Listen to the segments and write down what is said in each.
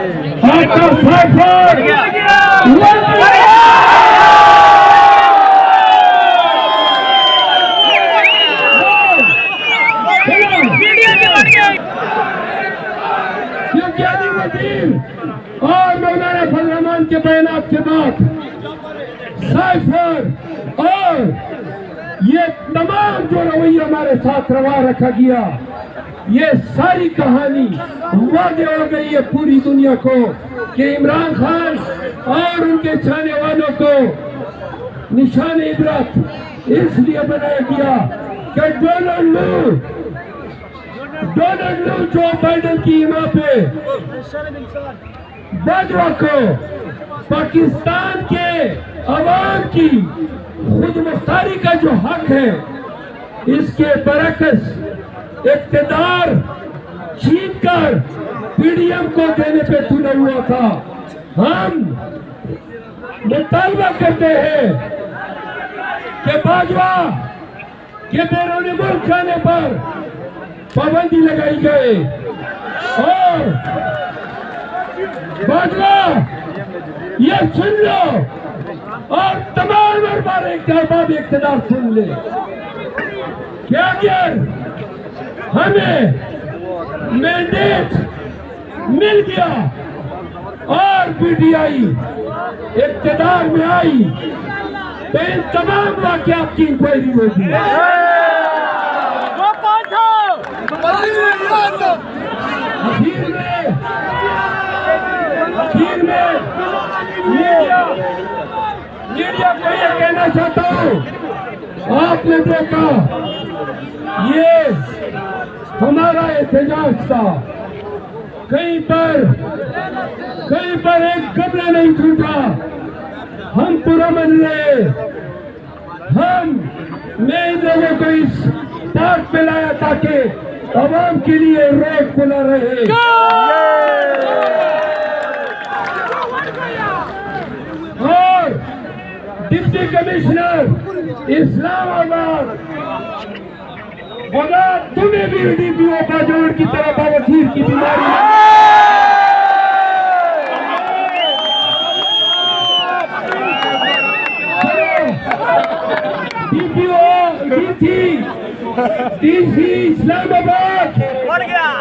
आपका साइफर और मौलाना फजल रहमान के बयानात के बाद साइफर और ये तमाम जो रवैया हमारे साथ रवा रखा गया, ये सारी कहानी वाज़ेह हो गई है पूरी दुनिया को कि इमरान खान और उनके चाहने वालों को निशान इबरत इसलिए बनाया गया कि डोनाल्ड लू जो बाइडेन की इमाम पे बाजवा को पाकिस्तान के अवाम की खुद मुख्तारी का जो हक है, इसके बरकस इक़्तिदार छीन कर पीडीएम को देने पे तुला हुआ था। हम मुतालबा करते हैं कि बाजवा के बैरून मुल्क जाने पर पाबंदी लगाई गई और बाजवा ये सुन लो और तमाम अरबाब इक़्तिदार सुन ले कि अगर हमें मैंडेट मिल गया और पीटीआई इक़्तिदार में आई तो इन तमाम वाक़यात की इंक्वायरी होगी। आखिर में मीडिया को ये कहना चाहता हूँ, आपने देखा ये हमारा एहतजाज था, कहीं पर एक कपड़ा नहीं टूटा, हम पुरअमन रहे, मैं इन लोगों को इस पार्क पे लाया ताकि आवाम के लिए रोड खुला रहे। और डिप्टी कमिश्नर इस्लामाबाद, अगर तुम्हें भी डीपीओ बाजोड़ की तरह बवासीर की बीमारी डीसी इस्लामाबाद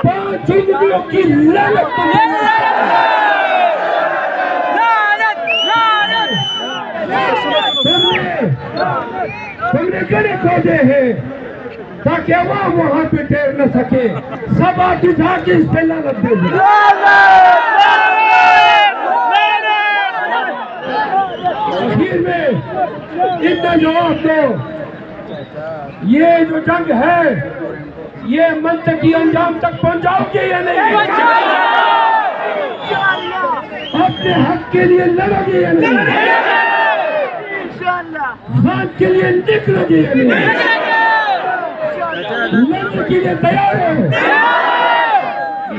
5 जिंदगियों की लानत तुमने गले खोदे हैं ताकि अवाम वहां पे ठहर न सके, सब हाथ उठा के इस पे लानत दे दो। आखिर में इतना जवाब दो, ये जो जंग है ये मंतकी अंजाम तक पहुंचाओगे या नहीं? अपने हक के लिए लड़ोगे या नहीं? खान के लिए निकलोगे या नहीं? लड़ने के लिए तैयार हो?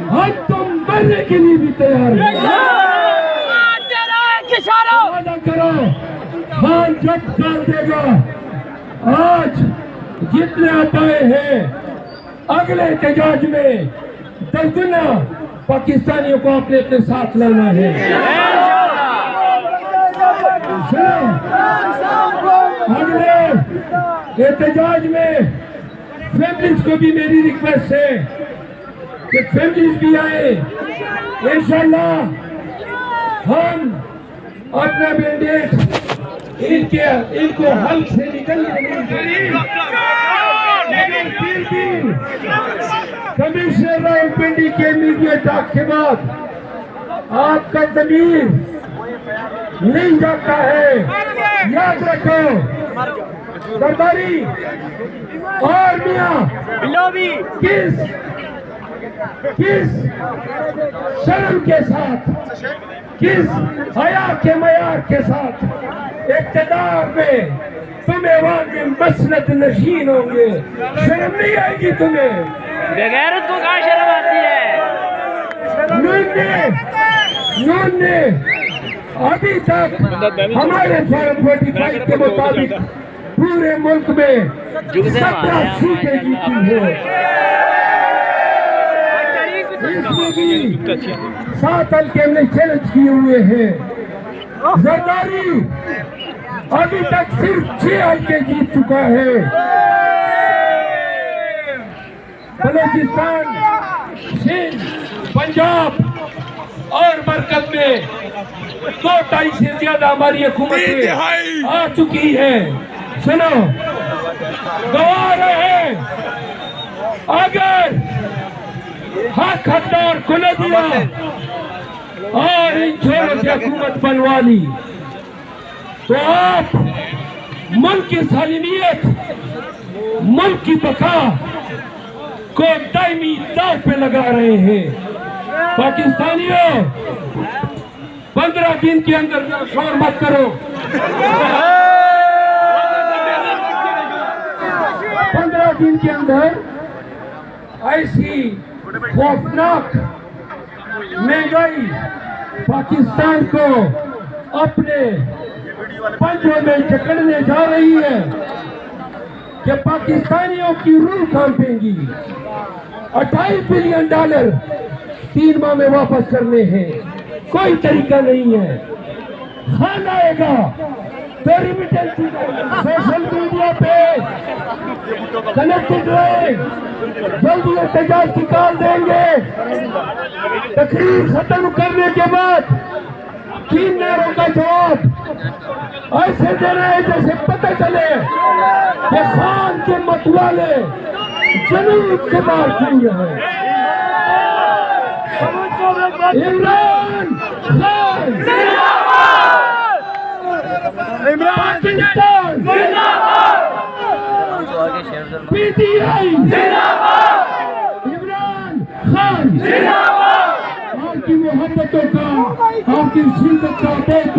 हम तुम मरने के लिए भी तैयार हो। वादा करो, खान जब कर देगा। आज जितने आप आए हैं, अगले एहतजाज में 10 गुना पाकिस्तानियों को अपने अपने साथ लाना है। अगले एहतजाज में फैमिलीज को भी मेरी रिक्वेस्ट है कि फैमिलीज भी आए। इंशाल्लाह हम अपना मैंडेट इनको हल से निकलने नहीं देंगे। लेकिन फिर भी कमिश्नर रावलपिंडी के मीडिया टॉक के बाद आपका ज़मीर नहीं जाता है। याद रखो, सरदारी और मियां किस शर्म के साथ, किस हया के मयार के साथ इक़्तिदार में तुम्हें वाक़ई मसनद नशीन होंगे। शर्म नहीं आएगी तुम्हें? बेगैरत को कहाँ शर्म आती है? नून ने अभी तक हमारे फॉर्म 45 के मुताबिक पूरे मुल्क में 17 सीटें जीती है। इसमें भी 7 हल्के हमने चैलेंज किए हुए हैं। जरदारी अभी तक सिर्फ 6 हल्के जीत चुका है। बलूचिस्तान, सिंध, पंजाब और मरकज में 2-2.5 से ज्यादा हमारी हुकूमतें आ चुकी है। सुनो, गवाह रहे अगर हक हकदार को न दिया और इन छोरों से हुकूमत बनवा ली तो आप मुल्क की सालिमियत, मुल्क की बका को दायमी दाव पे लगा रहे हैं। पाकिस्तानियों, 15 दिन के अंदर शोर मत करो। 15 दिन के अंदर ऐसी खौफनाक महंगाई पाकिस्तान को अपने पंजों में जकड़ने जा रही है कि पाकिस्तानियों की रूह कांपेंगी। $28 बिलियन 3 माह में वापस करने हैं, कोई तरीका नहीं है। खान आएगा तो रिमिटेंस सोशल मीडिया पे कनेक्टेड रहे, जल्दी एहतजाज निकाल देंगे। तकरीर खत्म करने के बाद 3 नारों का जवाब ऐसे देना है जैसे पता चले कि खान के मतवाले जनूब से बाहर क्यों रहे। इमरान खान पाकिस्तान PTI इमरान खान आपकी मोहब्बतों का, आपकी शिद्दत का बहुत